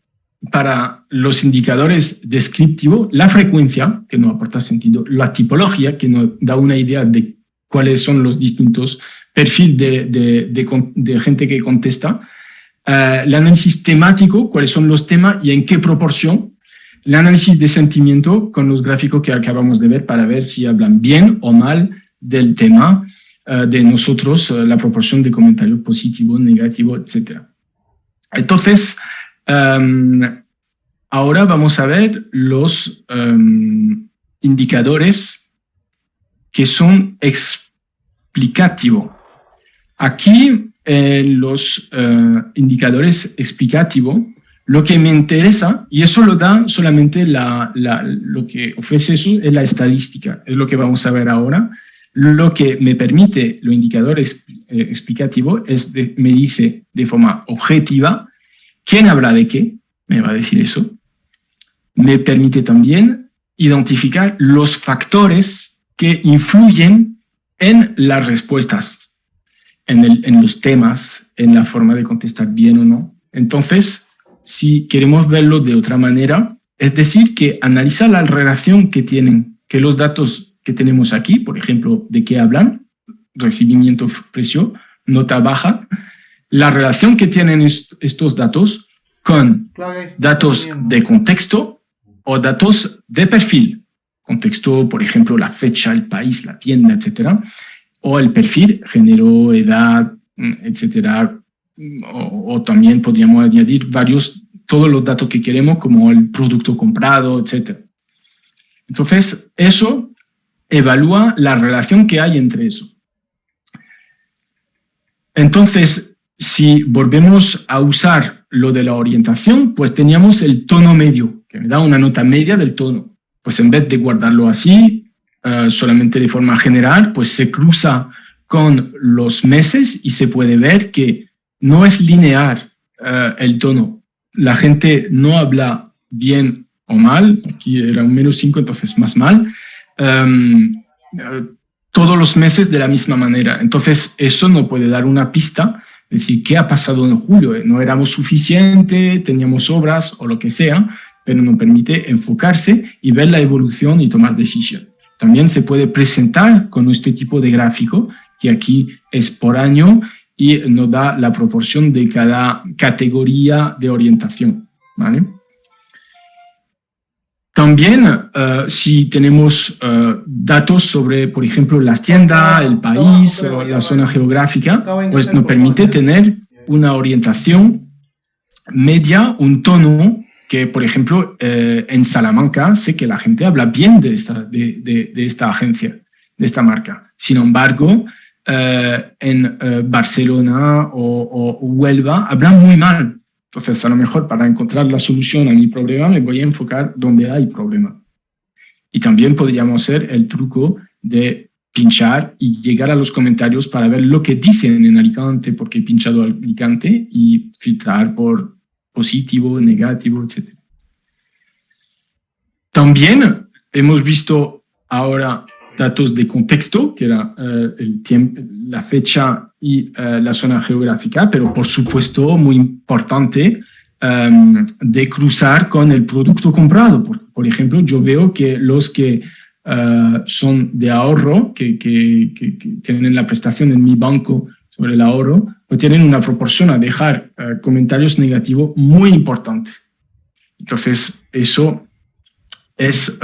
para los indicadores descriptivos la frecuencia, que nos aporta sentido, la tipología, que nos da una idea de cuáles son los distintos perfiles de gente que contesta, el análisis temático, cuáles son los temas y en qué proporción, el análisis de sentimiento con los gráficos que acabamos de ver para ver si hablan bien o mal del tema, de nosotros, la proporción de comentarios positivos, negativos, etc. Entonces, ahora vamos a ver los indicadores que son explicativos. Aquí, los indicadores explicativos, lo que me interesa, y eso lo da solamente lo que ofrece eso, es la estadística, es lo que vamos a ver ahora. Lo que me permite los indicadores explicativos me dice de forma objetiva quién habla de qué, me va a decir eso. Me permite también identificar los factores que influyen en las respuestas, en los temas, en la forma de contestar bien o no. Entonces, si queremos verlo de otra manera, es decir, que analizar la relación que tienen, que los datos que tenemos aquí, por ejemplo, de qué hablan, recibimiento, precio, nota baja, la relación que tienen estos datos con datos de contexto o datos de perfil. Contexto, por ejemplo, la fecha, el país, la tienda, etcétera, o el perfil, género, edad, etcétera, o también podríamos añadir todos los datos que queremos, como el producto comprado, etcétera. Entonces, eso evalúa la relación que hay entre eso. Entonces, si volvemos a usar lo de la orientación, pues teníamos el tono medio, que me da una nota media del tono. Pues en vez de guardarlo así, solamente de forma general, pues se cruza con los meses y se puede ver que no es lineal el tono. La gente no habla bien o mal, aquí era un -5, entonces más mal, todos los meses de la misma manera. Entonces, eso no puede dar una pista, es decir, ¿qué ha pasado en julio? No éramos suficientes, teníamos obras o lo que sea, pero nos permite enfocarse y ver la evolución y tomar decisión. También se puede presentar con este tipo de gráfico, que aquí es por año y nos da la proporción de cada categoría de orientación, ¿vale? También, si tenemos datos sobre, por ejemplo, las tiendas, el país o la zona geográfica, pues nos permite tener una orientación media, un tono que, por ejemplo, en Salamanca sé que la gente habla bien de esta agencia, de esta marca. Sin embargo, en Barcelona o Huelva hablan muy mal. Entonces, a lo mejor para encontrar la solución a mi problema me voy a enfocar donde hay problema. Y también podríamos hacer el truco de pinchar y llegar a los comentarios para ver lo que dicen en Alicante, porque he pinchado Alicante, y filtrar por positivo, negativo, etc. También hemos visto ahora datos de contexto, que era el tiempo, la fecha y la zona geográfica, pero por supuesto muy importante de cruzar con el producto comprado. Por ejemplo, yo veo que los que son de ahorro, que tienen la prestación en mi banco sobre el ahorro, pues tienen una proporción a dejar comentarios negativos muy importante. Entonces, eso es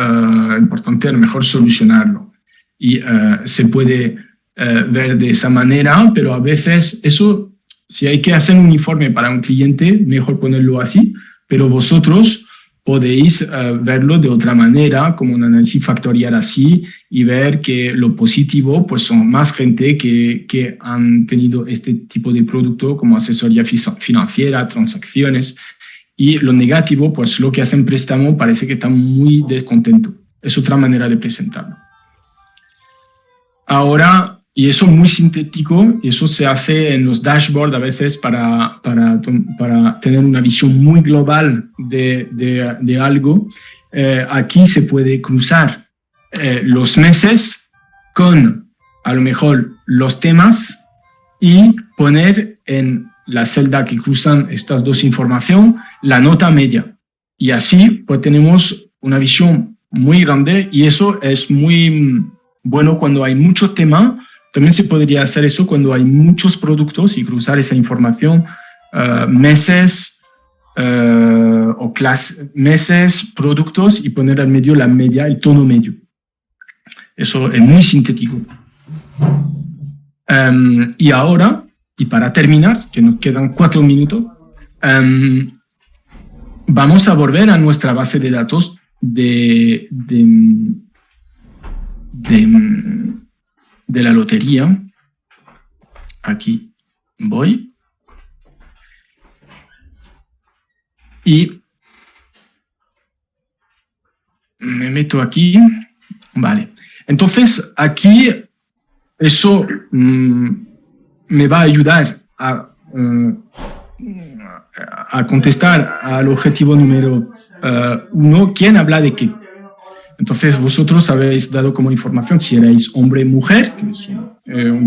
importante a lo mejor solucionarlo. Y se puede ver de esa manera, pero a veces eso, si hay que hacer un informe para un cliente, mejor ponerlo así, pero vosotros podéis verlo de otra manera, como un análisis factorial así, y ver que lo positivo pues son más gente que han tenido este tipo de producto como asesoría financiera, transacciones, y lo negativo, pues lo que hacen préstamo parece que están muy descontentos. es otra manera de presentarlo. Ahora, y eso muy sintético, y eso se hace en los dashboards a veces para tener una visión muy global de algo. Aquí se puede cruzar los meses con a lo mejor los temas y poner en la celda que cruzan estas dos informaciones la nota media. Y así pues tenemos una visión muy grande y eso es muy bueno cuando hay mucho tema. También se podría hacer eso cuando hay muchos productos y cruzar esa información meses o meses, productos y poner al medio la media, el tono medio. Eso es muy sintético. Y ahora, y para terminar, que nos quedan 4 minutos, vamos a volver a nuestra base de datos de la lotería. Aquí voy. Y me meto aquí. Vale. Entonces, aquí eso me va a ayudar a contestar al objetivo número 1, ¿quién habla de qué? Entonces vosotros habéis dado como información si erais hombre o mujer, que son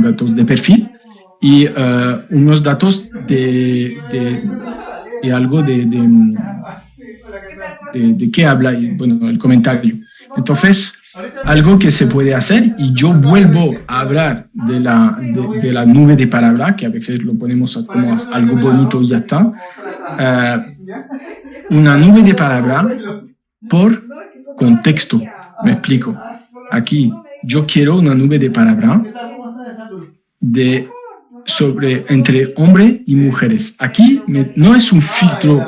datos de perfil, y unos datos de algo de qué habla, bueno, el comentario. Entonces, algo que se puede hacer, y yo vuelvo a hablar de la nube de palabra, que a veces lo ponemos como algo bonito y ya está. Una nube de palabra por contexto. Me explico. Aquí yo quiero una nube de palabra entre hombres y mujeres. Aquí no es un filtro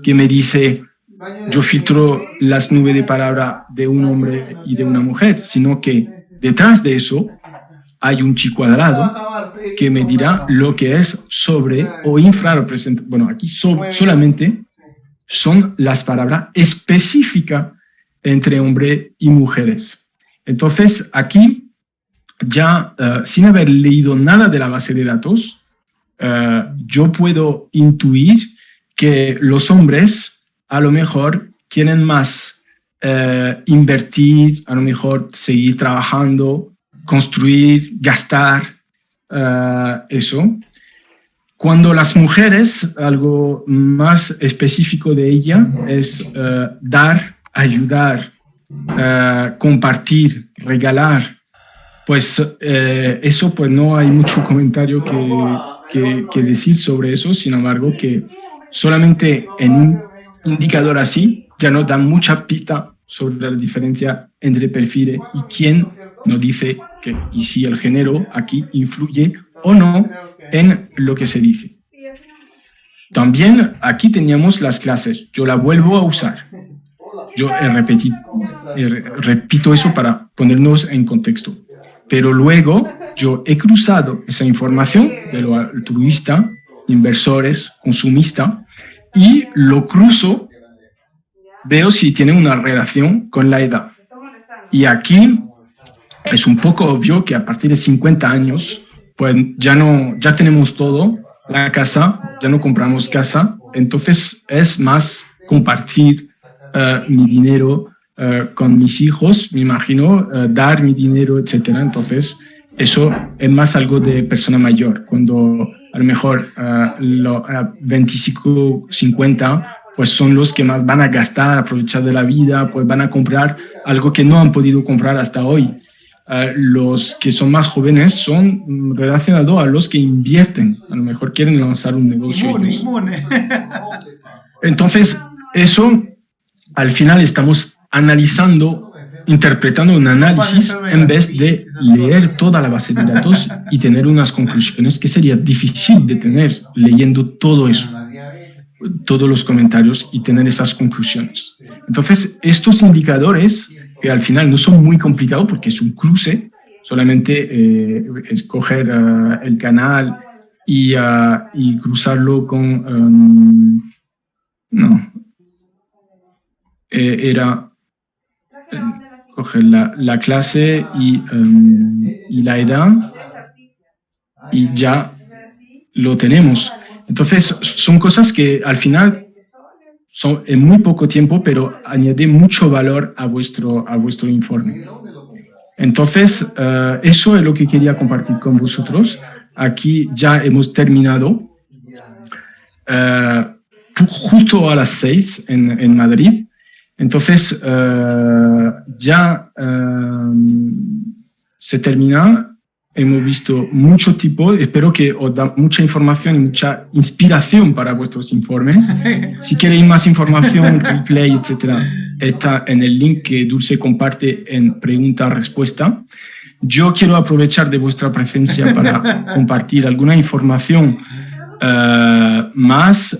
que me dice yo filtro las nubes de palabra de un hombre y de una mujer, sino que detrás de eso hay un chi cuadrado que me dirá lo que es sobre o infrarrepresentado. Bueno, aquí solamente son las palabras específicas entre hombres y mujeres. Entonces, aquí ya sin haber leído nada de la base de datos, yo puedo intuir que los hombres a lo mejor quieren más invertir, a lo mejor seguir trabajando, construir, gastar, eso. Cuando las mujeres, algo más específico de ella es dar, ayudar, compartir, regalar, pues eso pues no hay mucho comentario que decir sobre eso, sin embargo que solamente en un indicador así ya nos da mucha pista sobre la diferencia entre perfiles y quién nos dice que y si el género aquí influye o no en lo que se dice. También aquí teníamos las clases, yo la vuelvo a usar. Yo repito eso para ponernos en contexto. Pero luego yo he cruzado esa información de lo altruista, inversores, consumista, y lo cruzo, veo si tiene una relación con la edad. Y aquí es un poco obvio que a partir de 50 años, pues ya tenemos todo, la casa, ya no compramos casa, entonces es más compartir mi dinero con mis hijos, me imagino, dar mi dinero, etcétera. Entonces, eso es más algo de persona mayor. Cuando a lo mejor 25, 50, pues son los que más van a gastar, aprovechar de la vida, pues van a comprar algo que no han podido comprar hasta hoy. Los que son más jóvenes son relacionados a los que invierten, a lo mejor quieren lanzar un negocio. Entonces, eso al final estamos analizando, interpretando un análisis en vez de leer toda la base de datos y tener unas conclusiones que sería difícil de tener leyendo todo eso, todos los comentarios y tener esas conclusiones. Entonces, estos indicadores, que al final no son muy complicados porque es un cruce, solamente escoger el canal y cruzarlo con... coger la clase y la edad y ya lo tenemos. Entonces, son cosas que al final son en muy poco tiempo, pero añade mucho valor a vuestro informe. Entonces, eso es lo que quería compartir con vosotros. Aquí ya hemos terminado. Justo a las 6 en Madrid. Entonces, ya se termina. Hemos visto mucho tipo. Espero que os da mucha información y mucha inspiración para vuestros informes. Si queréis más información, replay, etcétera, está en el link que Dulce comparte en pregunta-respuesta. Yo quiero aprovechar de vuestra presencia para compartir alguna información más.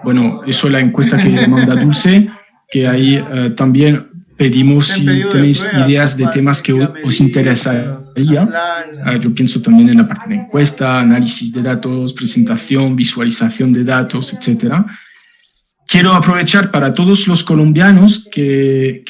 Bueno, eso es la encuesta que manda Dulce, que ahí también pedimos si tenéis ideas de temas que os interesaría. Yo pienso también en la parte de encuesta, análisis de datos, presentación, visualización de datos, etcétera. Quiero aprovechar para todos los colombianos que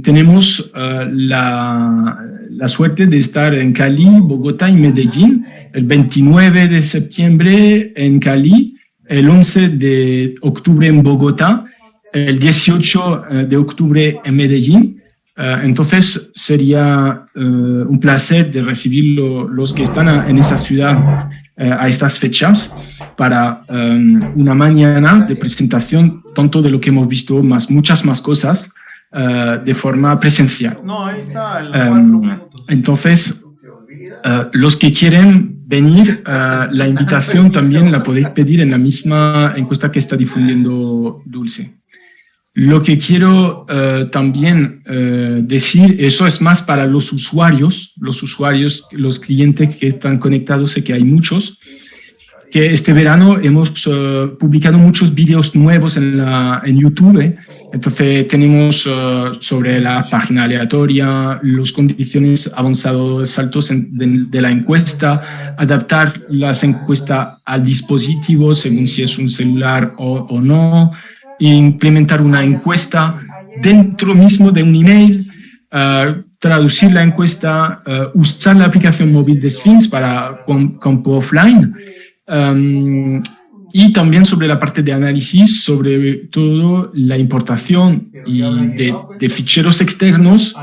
tenemos la suerte de estar en Cali, Bogotá y Medellín, el 29 de septiembre en Cali, el 11 de octubre en Bogotá, el 18 de octubre en Medellín. Entonces sería un placer de recibir los que están en esa ciudad a estas fechas para una mañana de presentación tanto de lo que hemos visto, muchas más cosas de forma presencial. No, ahí está. Entonces, los que quieren venir, la invitación también la podéis pedir en la misma encuesta que está difundiendo Dulce. Lo que quiero también decir, eso es más para los usuarios, los clientes que están conectados, sé que hay muchos, que este verano hemos publicado muchos vídeos nuevos en YouTube. Entonces tenemos sobre la página aleatoria, las condiciones avanzados saltos de la encuesta, adaptar las encuestas al dispositivo según si es un celular o no, implementar una encuesta dentro mismo de un email, traducir la encuesta, usar la aplicación móvil de Sphinx para campo offline, y también sobre la parte de análisis, sobre todo la importación de ficheros externos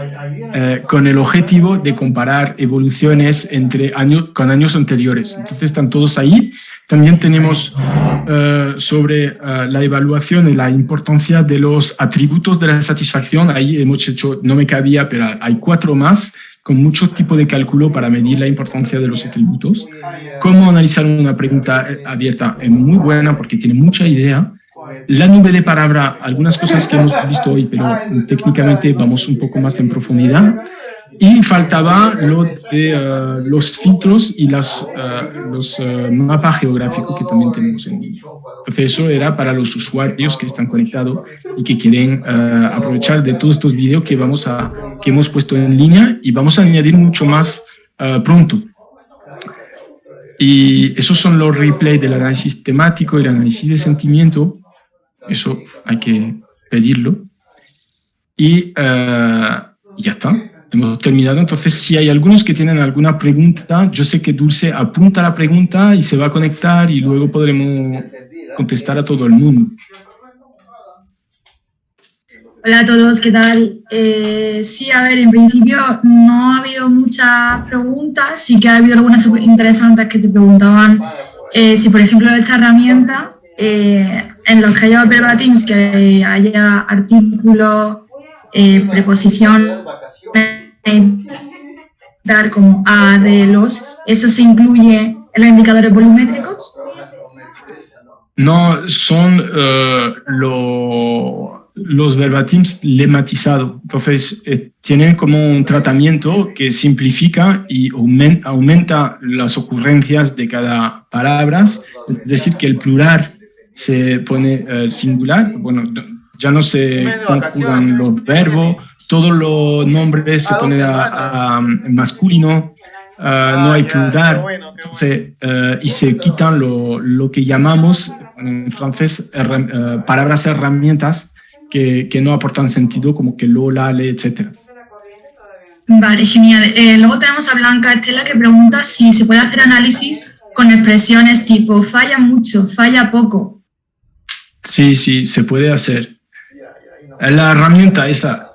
con el objetivo de comparar evoluciones con años anteriores. Entonces están todos ahí. También tenemos sobre la evaluación y la importancia de los atributos de la satisfacción. Ahí hemos hecho, no me cabía, pero hay 4 más, con mucho tipo de cálculo para medir la importancia de los atributos. Cómo analizar una pregunta abierta es muy buena porque tiene mucha idea. La nube de palabra, algunas cosas que hemos visto hoy, pero técnicamente vamos un poco más en profundidad. Y faltaba los filtros y los mapas geográficos que también tenemos en línea. Entonces eso era para los usuarios que están conectados y que quieren aprovechar de todos estos vídeos que hemos puesto en línea, y vamos a añadir mucho más pronto. Y esos son los replays del análisis temático y el análisis de sentimiento. Eso hay que pedirlo. Y ya está. Hemos terminado. Entonces, si hay algunos que tienen alguna pregunta, yo sé que Dulce apunta la pregunta y se va a conectar y luego podremos contestar a todo el mundo. Hola a todos, ¿qué tal? Sí, a ver, en principio no ha habido muchas preguntas, sí que ha habido algunas súper interesantes que te preguntaban si, por ejemplo, esta herramienta, en los que haya verbatims, que haya artículos, preposición, dar como a de los, ¿eso se incluye en los indicadores volumétricos? No, son los verbatims lematizados. Entonces, tienen como un tratamiento que simplifica y aumenta las ocurrencias de cada palabra. Es decir, que el plural se pone singular. Bueno, ya no se conjugan los verbos. Todos los nombres se ponen en masculino, no hay plural, entonces, y se quitan lo que llamamos en francés palabras herramientas, que no aportan sentido, como que lo, la, le, etc. Vale, genial. Luego tenemos a Blanca Estela que pregunta si se puede hacer análisis con expresiones tipo falla mucho, falla poco. Sí, sí, se puede hacer. La herramienta esa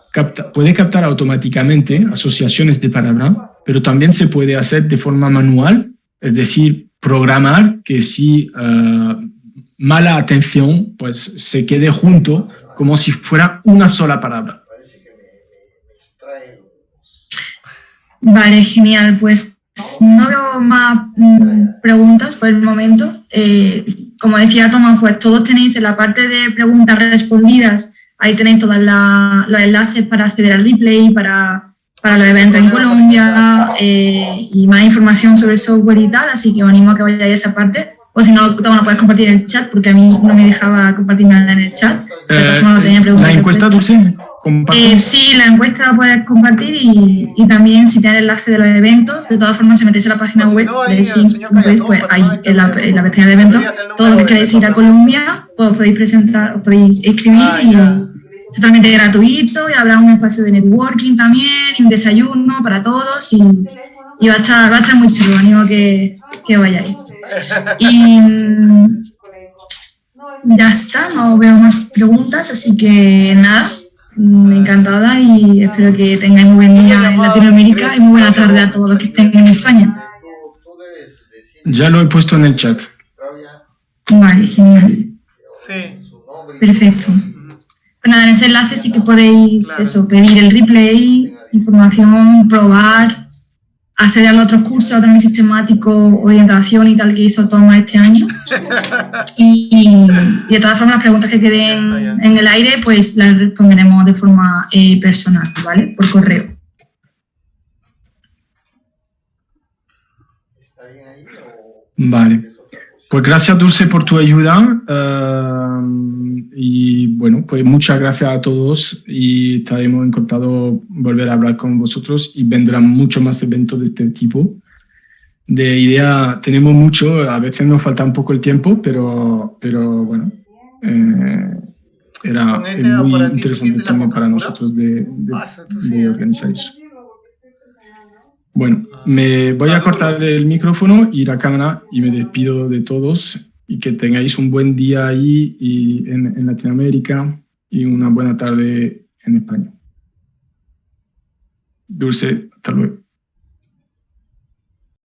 puede captar automáticamente asociaciones de palabra, pero también se puede hacer de forma manual, es decir, programar que si mala atención, pues se quede junto como si fuera una sola palabra. Vale, genial. Pues no veo más preguntas por el momento. Como decía Tomás, pues todos tenéis en la parte de preguntas respondidas, ahí tenéis todos los enlaces para acceder al replay, para los eventos en Colombia y más información sobre el software y tal, así que os animo a que vayáis a esa parte. O si no, Tomás, puedes compartir en el chat, porque a mí no me dejaba compartir nada en el chat. ¿La encuesta, Dulce? Sí, la encuesta la puedes compartir y también si tienes el enlace de los eventos, de todas formas si metéis a la página web de swing.es, pues ahí en la pestaña de eventos, todo lo que queráis ir a Colombia, pues os podéis presentar, os podéis inscribir y es totalmente gratuito y habrá un espacio de networking también y un desayuno para todos y va a estar muy chulo, animo a que vayáis. Y ya está, no veo más preguntas, así que nada. Encantada y espero que tengáis muy buen día en Latinoamérica y muy buena tarde a todos los que estén en España. Ya lo he puesto en el chat. Vale, genial. Sí. Perfecto. Pues nada, en ese enlace sí que podéis pedir el replay, información, probar, acceder a los otros cursos, a otro sistemático, orientación y tal que hizo Tomás este año. Y de todas formas, las preguntas que queden en el aire, pues las responderemos de forma personal, ¿vale? Por correo. Vale. Pues gracias, Dulce, por tu ayuda. Y bueno, pues muchas gracias a todos y estaremos encantados volver a hablar con vosotros y vendrán muchos más eventos de este tipo. De idea tenemos mucho, a veces nos falta un poco el tiempo, pero bueno, era muy interesante también para nosotros de organizar eso. Bueno, me voy a cortar el micrófono y la cámara y me despido de todos y que tengáis un buen día ahí y en Latinoamérica y una buena tarde en España. Dulce, hasta luego.